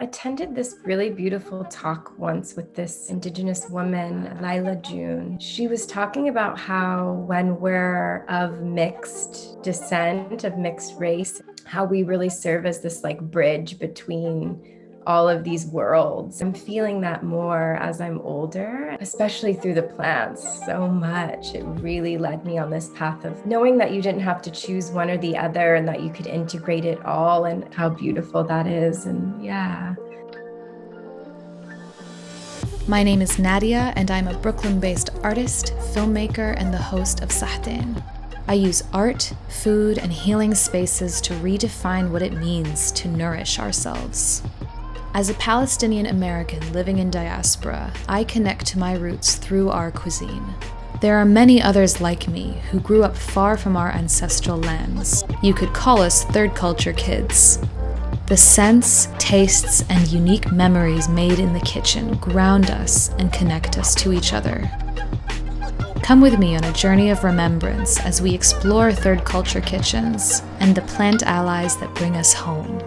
attended this really beautiful talk once with this Indigenous woman, Lila June. She was talking about how when we're of mixed descent, of mixed race, how we really serve as this like bridge between all of these worlds. I'm feeling that more as I'm older, especially through the plants so much. It really led me on this path of knowing that you didn't have to choose one or the other and that you could integrate it all, and how beautiful that is. And yeah. My name is Nadia, and I'm a Brooklyn-based artist, filmmaker, and the host of Sahtain. I use art, food, and healing spaces to redefine what it means to nourish ourselves. As a Palestinian American living in diaspora, I connect to my roots through our cuisine. There are many others like me who grew up far from our ancestral lands. You could call us third culture kids. The scents, tastes, and unique memories made in the kitchen ground us and connect us to each other. Come with me on a journey of remembrance as we explore third culture kitchens and the plant allies that bring us home.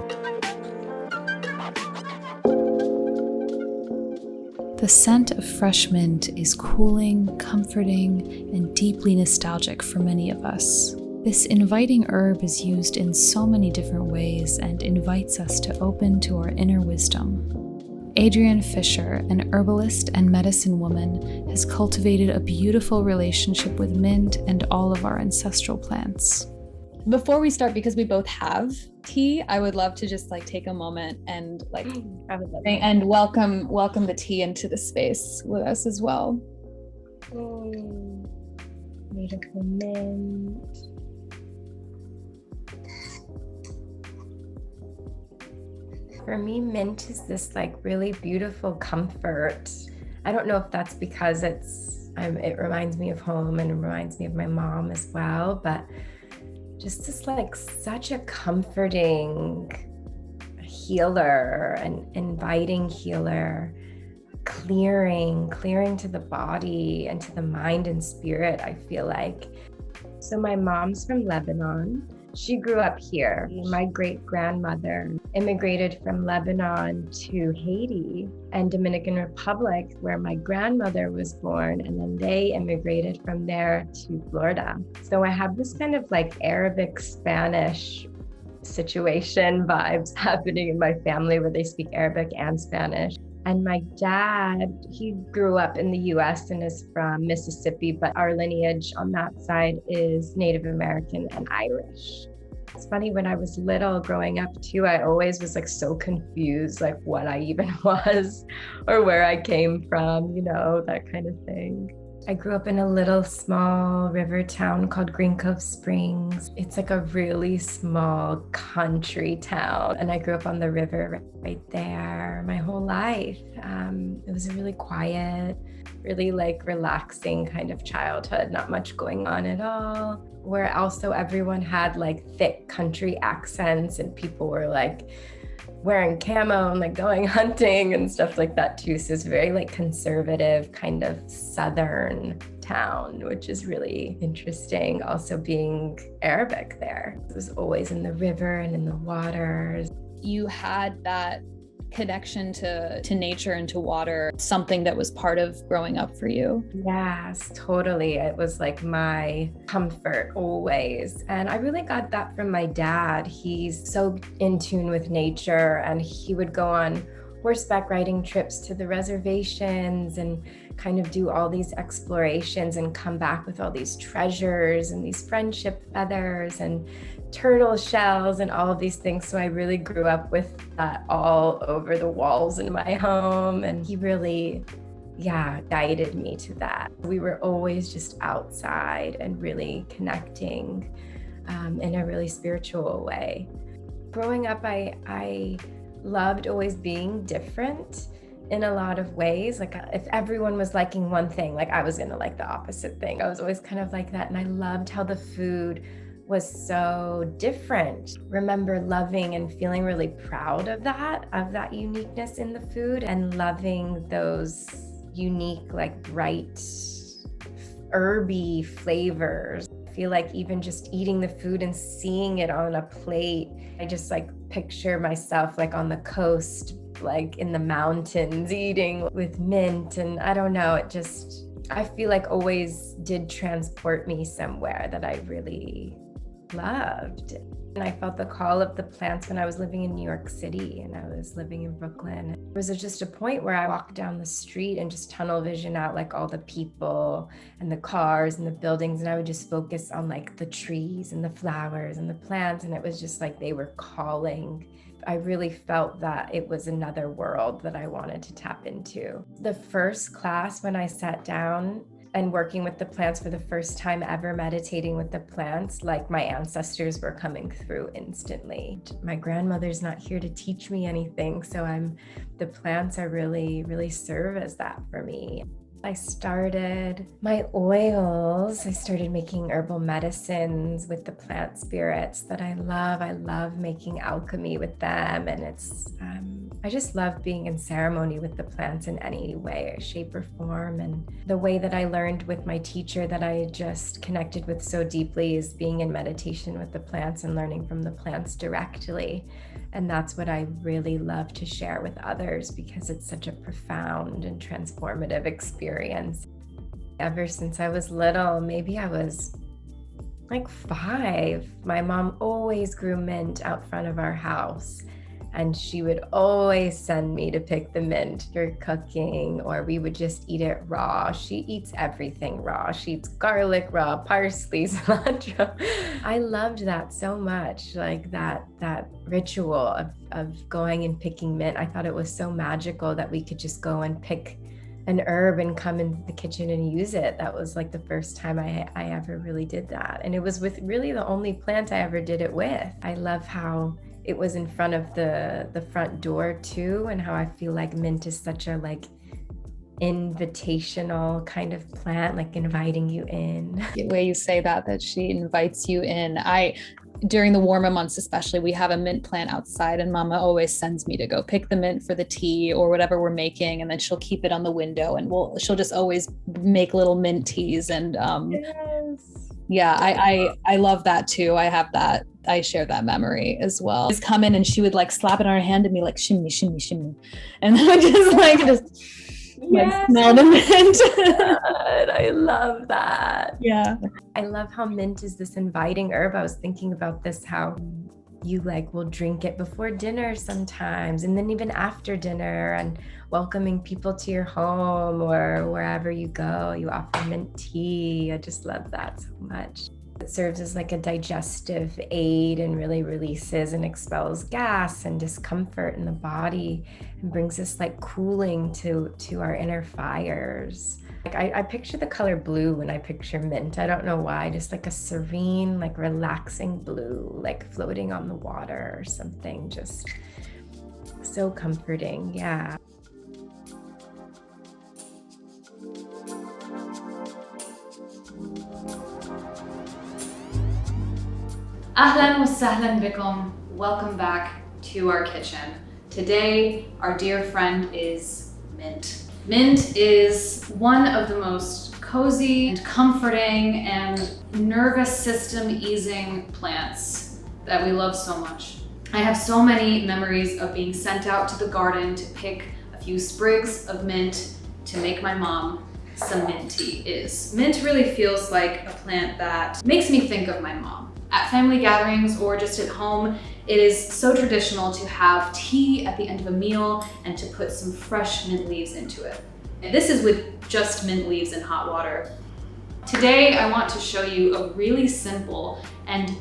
The scent of fresh mint is cooling, comforting, and deeply nostalgic for many of us. This inviting herb is used in so many different ways and invites us to open to our inner wisdom. Adrienne Fisher, an herbalist and medicine woman, has cultivated a beautiful relationship with mint and all of our ancestral plants. Before we start, because we both have tea, I would love to just take a moment and and welcome the tea into the space with us as well. Beautiful mint. For me, mint is this really beautiful comfort. I don't know if that's because it reminds me of home and it reminds me of my mom as well, but just this such a comforting healer, an inviting healer, clearing to the body and to the mind and spirit, I feel like. So my mom's from Lebanon. She grew up here. My great-grandmother immigrated from Lebanon to Haiti and Dominican Republic, where my grandmother was born, and then they immigrated from there to Florida. So I have this kind of Arabic Spanish situation vibes happening in my family where they speak Arabic and Spanish. And my dad, he grew up in the US and is from Mississippi, but our lineage on that side is Native American and Irish. It's funny, when I was little growing up too, I always was so confused, what I even was or where I came from, that kind of thing. I grew up in a little small river town called Green Cove Springs. It's a really small country town. And I grew up on the river right there my whole life. It was a really quiet, really relaxing kind of childhood, not much going on at all. Where also everyone had thick country accents and people were wearing camo and going hunting and stuff like that too. So it's very conservative kind of southern town, which is really interesting. Also being Arabic there. It was always in the river and in the waters. You had that connection to nature and to water, something that was part of growing up for you. Yes, totally. It was my comfort always. And I really got that from my dad. He's so in tune with nature, and he would go on horseback riding trips to the reservations and kind of do all these explorations and come back with all these treasures and these friendship feathers and turtle shells and all of these things. So I really grew up with that all over the walls in my home. And he really, guided me to that. We were always just outside and really connecting in a really spiritual way. Growing up, I loved always being different in a lot of ways. If everyone was liking one thing, I was gonna like the opposite thing. I was always kind of like that. And I loved how the food was so different. Remember loving and feeling really proud of that uniqueness in the food, and loving those unique, bright, herby flavors. I feel even just eating the food and seeing it on a plate, I just picture myself on the coast like in the mountains eating with mint. And I don't know, I feel like always did transport me somewhere that I really loved. And I felt the call of the plants when I was living in New York City and I was living in Brooklyn. There was just a point where I walked down the street and just tunnel vision out like all the people and the cars and the buildings. And I would just focus on like the trees and the flowers and the plants. And it was just like they were calling. I really felt that it was another world that I wanted to tap into. The first class when I sat down and working with the plants for the first time ever, meditating with the plants, like my ancestors were coming through instantly. My grandmother's not here to teach me anything, so the plants are really serve as that for me. I started my oils. I started making herbal medicines with the plant spirits that I love. I love making alchemy with them. And I just love being in ceremony with the plants in any way, shape, or form. And the way that I learned with my teacher that I just connected with so deeply is being in meditation with the plants and learning from the plants directly. And that's what I really love to share with others because it's such a profound and transformative experience. Ever since I was little, maybe I was like 5, my mom always grew mint out front of our house. And she would always send me to pick the mint for cooking, or we would just eat it raw. She eats everything raw. She eats garlic raw, parsley, cilantro. I loved that so much, like that ritual of going and picking mint. I thought it was so magical that we could just go and pick an herb and come in the kitchen and use it. That was like the first time I ever really did that. And it was with really the only plant I ever did it with. I love how it was in front of the front door too, and how I feel like mint is such a like invitational kind of plant, like inviting you in. The way you say that she invites you in. During the warmer months especially, we have a mint plant outside and Mama always sends me to go pick the mint for the tea or whatever we're making, and then she'll keep it on the window and she'll just always make little mint teas. And Yes. Yeah, I love that too. I have that. I share that memory as well. She'd come in and she would like slap it on her hand and be like, shimmy, shimmy, shimmy. And I would just like smell the mint. God, I love that. Yeah. I love how mint is this inviting herb. I was thinking about this, how you like will drink it before dinner sometimes, and then even after dinner, and welcoming people to your home or wherever you go, you offer mint tea. I just love that so much. It serves as like a digestive aid and really releases and expels gas and discomfort in the body and brings this like cooling to our inner fires. Like I picture the color blue when I picture mint. I don't know why, just like a serene, like relaxing blue, like floating on the water or something, just so comforting. Yeah. Ahlan wa sahlan bikum. Welcome back to our kitchen. Today, our dear friend is mint. Mint is one of the most cozy and comforting and nervous system easing plants that we love so much. I have so many memories of being sent out to the garden to pick a few sprigs of mint to make my mom some mint tea. Mint really feels like a plant that makes me think of my mom. At family gatherings or just at home, it is so traditional to have tea at the end of a meal and to put some fresh mint leaves into it. And this is with just mint leaves and hot water. Today, I want to show you a really simple and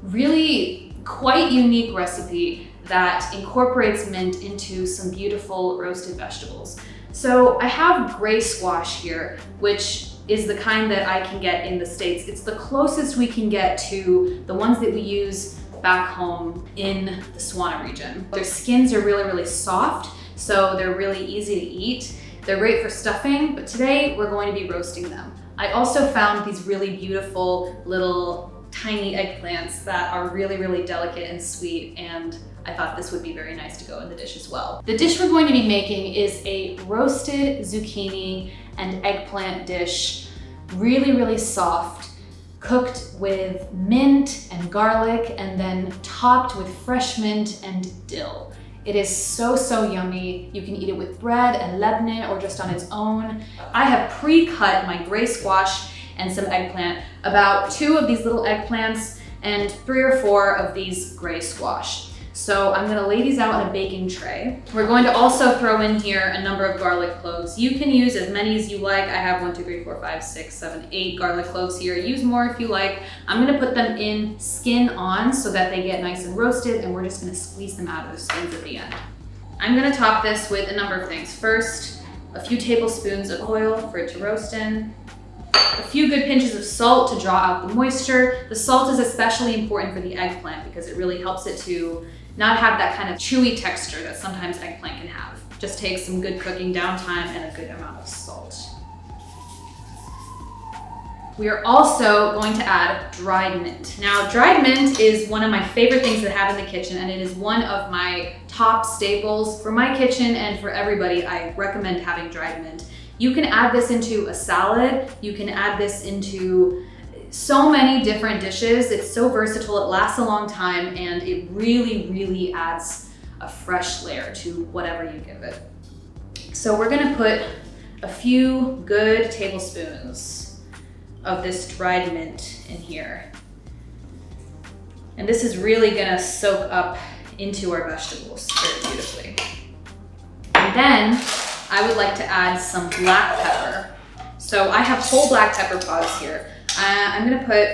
really quite unique recipe that incorporates mint into some beautiful roasted vegetables. So I have gray squash here, which is the kind that I can get in the States. It's the closest we can get to the ones that we use back home in the Swana region. Their skins are really soft, so they're really easy to eat. They're great for stuffing, but today we're going to be roasting them. I also found these really beautiful little tiny eggplants that are really delicate and sweet, and I thought this would be very nice to go in the dish as well. The dish we're going to be making is a roasted zucchini and eggplant dish, really soft, cooked with mint and garlic, and then topped with fresh mint and dill. It is so, so yummy. You can eat it with bread and lebne or just on its own. I have pre-cut my gray squash and some eggplant, about 2 of these little eggplants and 3 or 4 of these gray squash. So I'm gonna lay these out on a baking tray. We're going to also throw in here a number of garlic cloves. You can use as many as you like. I have 1, 2, 3, 4, 5, 6, 7, 8 garlic cloves here. Use more if you like. I'm gonna put them in skin on so that they get nice and roasted, and we're just gonna squeeze them out of the skins at the end. I'm gonna top this with a number of things. First, a few tablespoons of oil for it to roast in. A few good pinches of salt to draw out the moisture. The salt is especially important for the eggplant because it really helps it to not have that kind of chewy texture that sometimes eggplant can have. Just takes some good cooking downtime and a good amount of salt. We are also going to add dried mint. Now, dried mint is one of my favorite things to have in the kitchen, and it is one of my top staples for my kitchen and for everybody. I recommend having dried mint. You can add this into a salad. You can add this into so many different dishes. It's so versatile, it lasts a long time, and it really, really adds a fresh layer to whatever you give it. So we're gonna put a few good tablespoons of this dried mint in here. And this is really gonna soak up into our vegetables very beautifully. And then I would like to add some black pepper. So I have whole black pepper pods here. I'm gonna put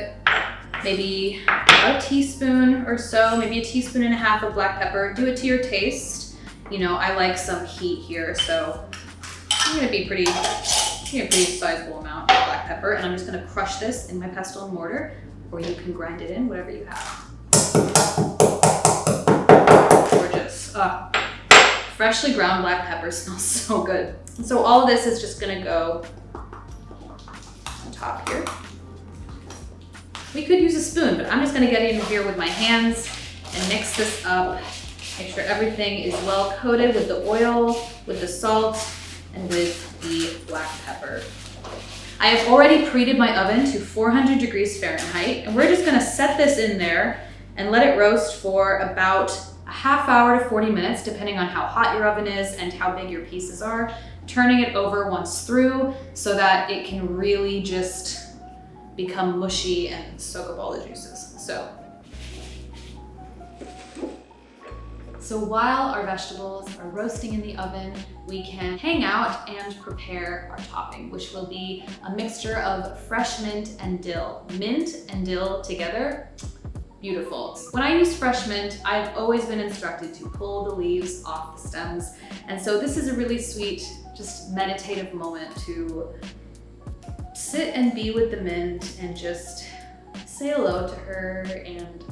maybe a teaspoon or so, maybe 1.5 teaspoons of black pepper. Do it to your taste. You know, I like some heat here, so I'm gonna be pretty sizable amount of black pepper, and I'm just gonna crush this in my pestle and mortar, or you can grind it in, whatever you have. Gorgeous. Freshly ground black pepper smells so good. And so all of this is just gonna go on top here. We could use a spoon, but I'm just gonna get in here with my hands and mix this up. Make sure everything is well coated with the oil, with the salt, and with the black pepper. I have already preheated my oven to 400 degrees Fahrenheit, and we're just gonna set this in there and let it roast for about a half hour to 40 minutes, depending on how hot your oven is and how big your pieces are. Turning it over once through so that it can really just become mushy and soak up all the juices. So while our vegetables are roasting in the oven, we can hang out and prepare our topping, which will be a mixture of fresh mint and dill. Mint and dill together, beautiful. When I use fresh mint, I've always been instructed to pull the leaves off the stems. And so this is a really sweet, just meditative moment to sit and be with the mint and just say hello to her and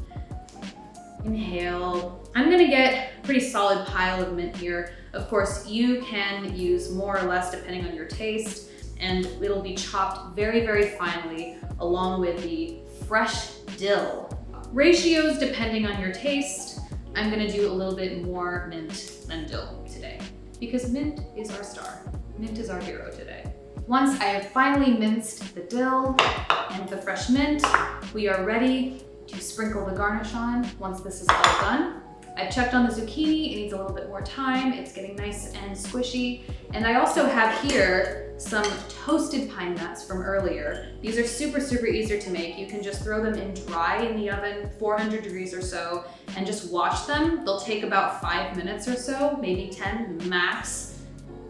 inhale. I'm gonna get a pretty solid pile of mint here. Of course, you can use more or less depending on your taste, and it'll be chopped very, very finely along with the fresh dill. Ratios depending on your taste. I'm gonna do a little bit more mint than dill today because mint is our star. Mint is our hero today. Once I have finely minced the dill and the fresh mint, we are ready to sprinkle the garnish on once this is all done. I've checked on the zucchini, it needs a little bit more time. It's getting nice and squishy. And I also have here some toasted pine nuts from earlier. These are super, super easy to make. You can just throw them in dry in the oven, 400 degrees or so, and just watch them. They'll take about 5 minutes or so, maybe 10 max,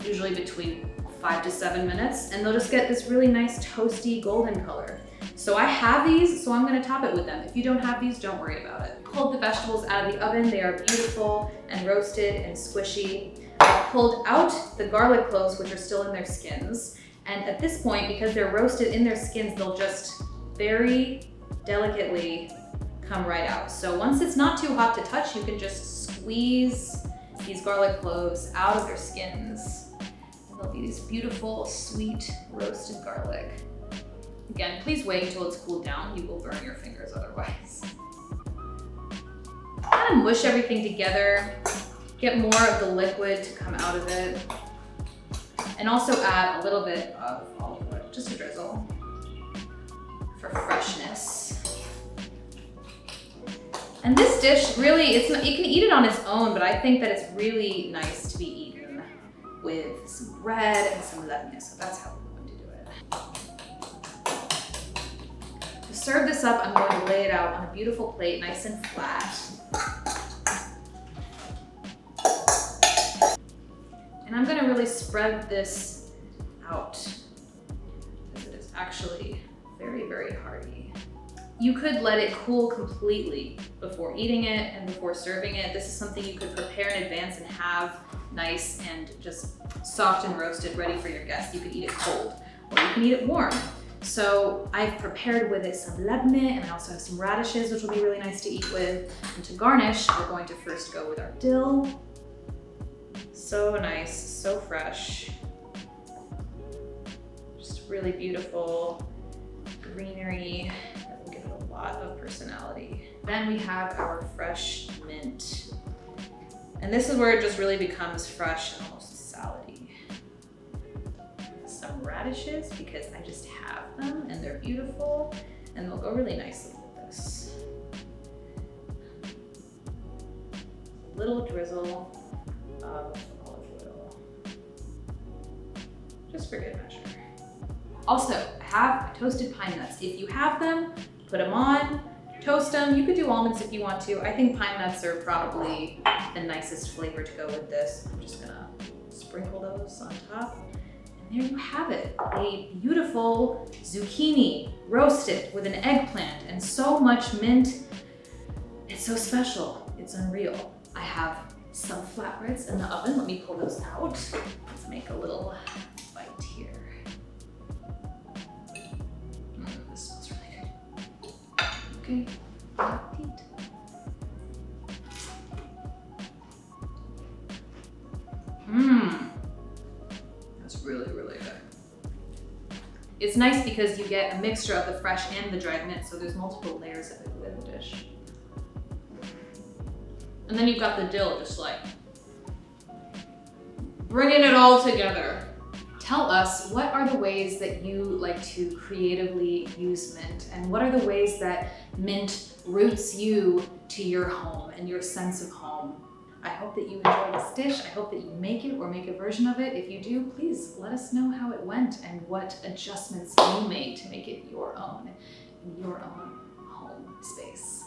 usually between 5 to 7 minutes, and they'll just get this really nice toasty golden color. So I have these, so I'm gonna top it with them. If you don't have these, don't worry about it. Pulled the vegetables out of the oven. They are beautiful and roasted and squishy. I pulled out the garlic cloves, which are still in their skins. And at this point, because they're roasted in their skins, they'll just very delicately come right out. So once it's not too hot to touch, you can just squeeze these garlic cloves out of their skins. And they'll be these beautiful, sweet, roasted garlic. Again, please wait until it's cooled down. You will burn your fingers otherwise. Kind of mush everything together, get more of the liquid to come out of it, and also add a little bit of olive oil, just a drizzle for freshness. And this dish really, it's not, you can eat it on its own, but I think that it's really nice to be eaten with some bread and some lemon. So that's how we're going to do it. To serve this up, I'm going to lay it out on a beautiful plate, nice and flat. And I'm going to really spread this out because it is actually very, very hearty. You could let it cool completely before eating it and before serving it. This is something you could prepare in advance and have nice and just soft and roasted, ready for your guests. You could eat it cold, or you can eat it warm. So I've prepared with it some labneh, and I also have some radishes, which will be really nice to eat with. And to garnish, we're going to first go with our dill. So nice, so fresh. Just really beautiful greenery. A lot of personality. Then we have our fresh mint. And this is where it just really becomes fresh and almost salady. Some radishes because I just have them and they're beautiful and they'll go really nicely with this. A little drizzle of olive oil. Just for good measure. Also, I have toasted pine nuts. If you have them, put them on, toast them. You could do almonds if you want to. I think pine nuts are probably the nicest flavor to go with this. I'm just gonna sprinkle those on top. And there you have it, a beautiful zucchini roasted with an eggplant and so much mint. It's so special, it's unreal. I have some flatbreads in the oven. Let me pull those out. Let's make a little bite here. This smells really good. Okay, appetit. That's really, really good. It's nice because you get a mixture of the fresh and the dried mint, so there's multiple layers of it within the dish. And then you've got the dill just like bringing it all together. Tell us, what are the ways that you like to creatively use mint, and what are the ways that mint roots you to your home and your sense of home? I hope that you enjoy this dish. I hope that you make it or make a version of it. If you do, please let us know how it went and what adjustments you made to make it your own in your own home space.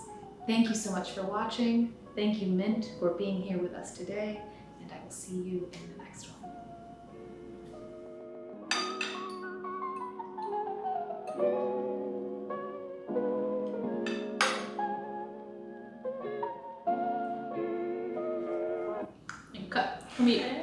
Thank you so much for watching. Thank you, Mint, for being here with us today, and I will see you in the next one. And cut. Come here.